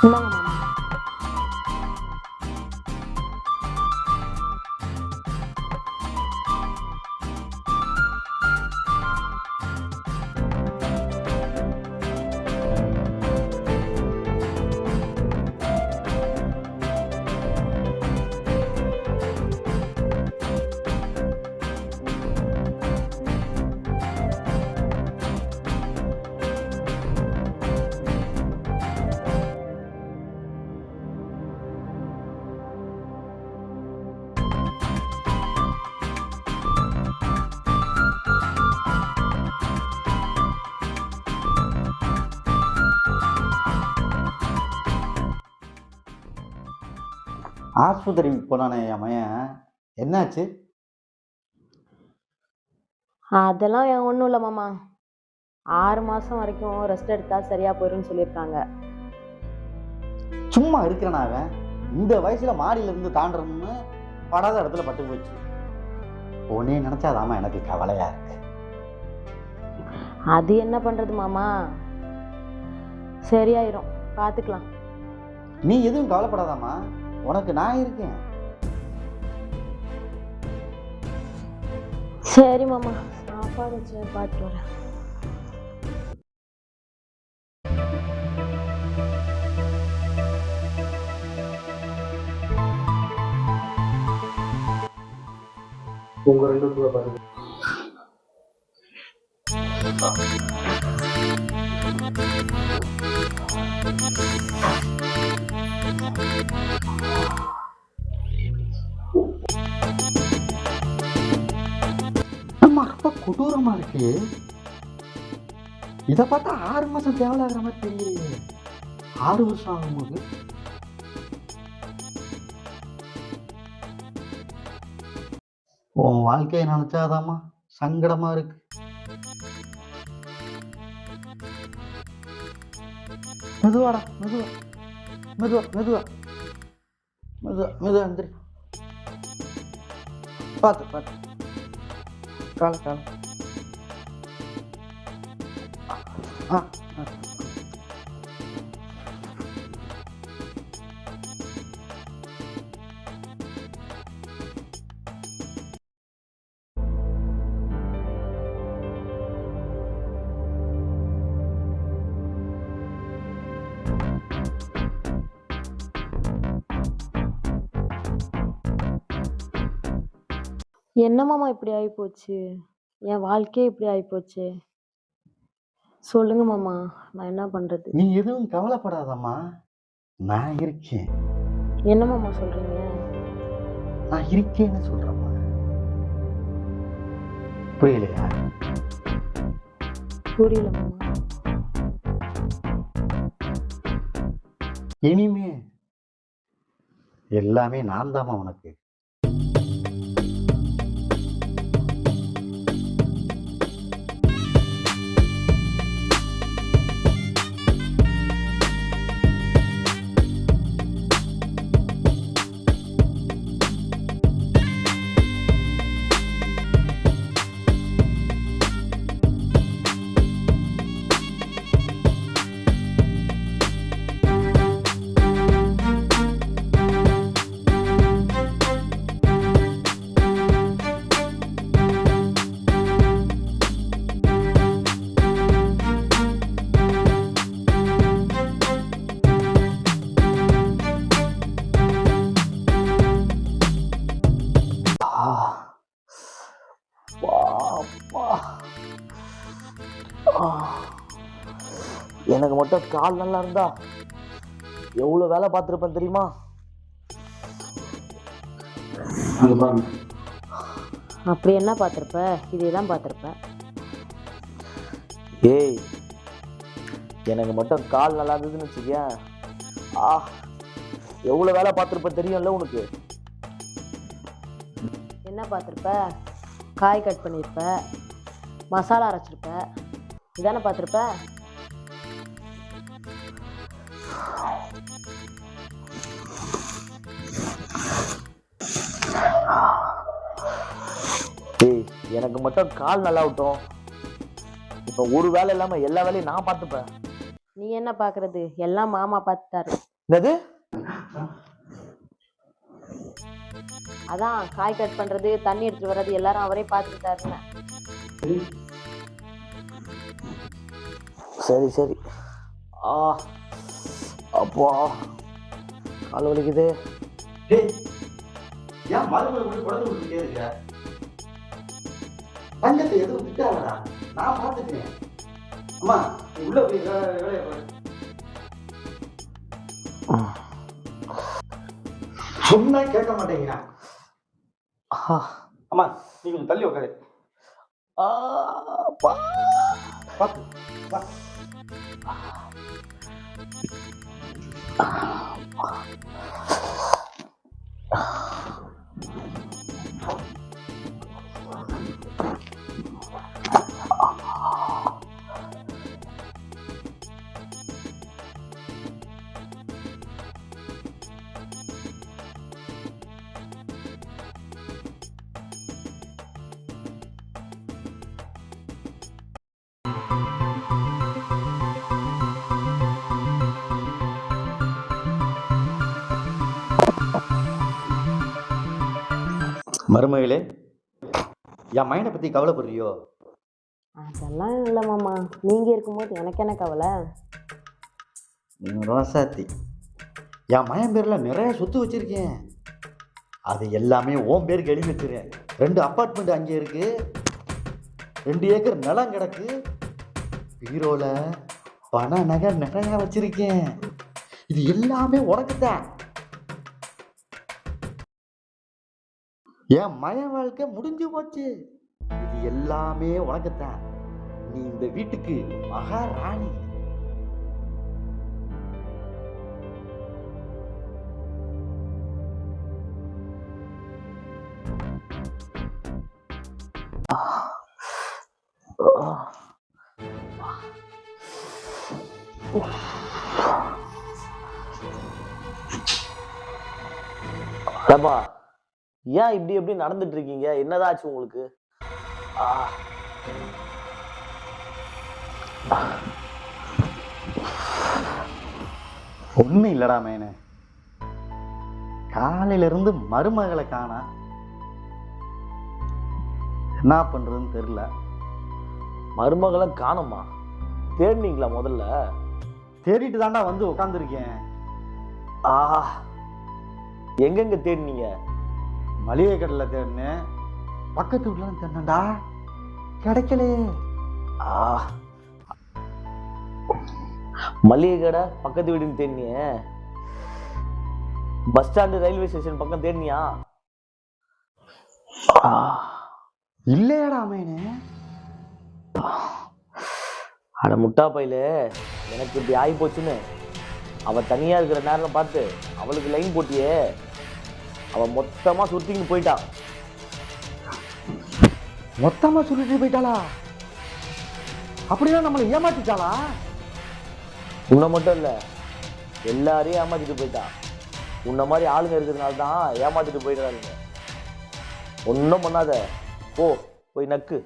இந்தாங்க மாமா. ஆஸ்பத்திரிக்கு போனானே என் மகன், என்னாச்சு? அதெல்லாம் ஒன்றும் இல்லை மாமா. 6 மாதம் வரைக்கும் ரெஸ்ட் எடுத்தா சரியா போயிரும்னு சொல்லியிருக்காங்க. சும்மா இருக்கிறானா அவன்? இந்த வயசுல மாடியில இருந்து தாண்டணும்னு படாத இடத்துல பட்டு போச்சு. உன்னே நினைச்சாதாமா எனக்கு கவலையா இருக்கு. அது என்ன பண்றது மாமா, சரியாயிரும், பார்த்துக்கலாம். நீ எதுவும் கவலைப்படாதாமா, உனக்கு நான் இருக்கேன். சரி மாமா, சாப்பாடு வச்சு பார்த்துட்டு வரேன். உங்க 2 கூட பாருங்க. அம்மா ரொம்ப கொடூரமா இருக்கு. இதை பார்த்தா 6 மாசம் தேவையாகிற மாதிரி தெரியலையே. 6 வருஷம் ஆகும்போது உன் வாழ்க்கையை நினைச்சாதாமா சங்கடமா இருக்கு. மெதுவாடா, மெதுவா மெதுவா மெதுவா மெதுவா மெதுவா எந்திரி. பார்த்து பார்த்து கால கால. ஆ ஆ. என்ன மாமா இப்படி ஆகிப்போச்சு? என் வாழ்க்கையே இப்படி ஆகிப்போச்சு. சொல்லுங்க மாமா, நான் என்ன பண்றது? நீ எதுவும் கவலைப்படாதம்மா, நான் இருக்கேன். என்ன மாமா சொல்றீங்க? நான் இருக்கேன்னு சொல்றேம்மா. புரியலையா? புரியல மாமா. இனிமே எல்லாமே நான் தாம்மா உனக்கு. எனக்கு மட்டும் கால் நல்லா இருந்தா எவ்வளவு வேலை பார்த்துருப்பேன் தெரியுமா? அப்படி என்ன பார்த்துருப்ப? இதே தான் பார்த்துருப்ப. ஏய், எனக்கு மட்டும் கால் நல்லா இருந்ததுன்னு வச்சுக்கேன், எவ்வளவு வேலை பார்த்துருப்பேன் தெரியும்ல உனக்கு? என்ன பார்த்துருப்ப? காய் கட் பண்ணியிருப்ப, மசாலா அரைச்சிருப்ப, இதானே பார்த்துருப்ப. ஏய், எனக்கு மட்டும் கால் நல்லா விட்டோம், இப்ப ஒரு வேலை இல்லாம எல்லா வேலையும் நான் பார்த்துப்பேன். நீ என்ன பார்க்கறது? எல்லாம் மாமா பார்த்துட்டாரு. என்னது? அதான் காய் கட் பண்றது தண்ணி எடுத்துட்டு வர்றது எல்லாரும் அவரே பார்த்துக்கிட்டாருன்னு. சரி சரி. ஆ அப்பா கால் வலிக்குது. டேய், ஏன் மருமகளை இப்படி குடத்து விட்டுட்டே இருக்க? தங்கத்தை எதுவும் திட்டாதடா, நான் பார்த்துட்டேன். அம்மா நீ உள்ள போய் வேலையை பாரு. சொன்னா கேட்க மாட்டேங்கிறான். அம்மா நீ கொஞ்சம் தள்ளி உட்காரு. பார்த்து வா. மருமகளே, என் மைனை பத்தி கவலைப்படுறியோ? அதெல்லாம் இல்லை மாமா, நீங்க இருக்கும்போது எனக்கு என்ன கவலை? ரோசாத்தி, என் மயன் பேர்ல நிறைய சொத்து வச்சிருக்கேன். அது எல்லாமே உன் பேருக்கு எழுதி வச்சிருக்கேன். 2 அப்பார்ட்மெண்ட் அங்கே இருக்கு, 2 ஏக்கர் நிலம் கிடக்கு, பீரோல பண நகை நிறைய வச்சிருக்கேன். இது எல்லாமே உனக்குத்தான். என் மயன் வாழ்க்கை முடிஞ்சு போச்சு. இது எல்லாமே உனக்குத்தான். நீ இந்த வீட்டுக்கு மகாராணி. ஏப்பா ஏன் இப்படி எப்படி நடந்துட்டு இருக்கீங்க? என்னதான் ஆச்சு உங்களுக்கு? ஒன்றும் இல்லடா மேனே, காலையில இருந்து மருமகளை காணா, என்ன பண்றதுன்னு தெரியல. மருமகளை காணுமா? தேடினீங்களா? முதல்ல தேடிட்டு தாண்டா வந்து உட்காந்துருக்கேன். எங்கெங்க தேடினீங்க? மளிகை கடையில் தேடினேன், பக்கத்து வீட்டுல தேடினேன்டா, கிடைக்கலையே. மளிகை கடை பக்கத்து வீடுன்னு தேடினிய? பஸ் ஸ்டாண்டு ரயில்வே ஸ்டேஷன் பக்கம் தேடினியா? இல்லையாடா மேனே. அட முட்டா பையில, எனக்கு இப்படி ஆகி போச்சுன்னு அவ தனியா இருக்கிற நேரம் பார்த்து அவளுக்கு லைன் போட்டியே, அவ மொத்தமா சுத்திக்கிட்டு போயிட்டா. மொத்தமா சொல்லிட்டு போயிட்டாளா? அப்படின்னா நம்மளை ஏமாத்திட்டாளா? உன்னை மட்டும் இல்ல, எல்லாரையும் ஏமாத்திட்டு போயிட்டா. உன்ன மாதிரி ஆளுங்க இருக்கிறதுனால தான் ஏமாத்திட்டு போயிடுறாங்க. ஒன்றும் பண்ணாத, போய் நக்கு.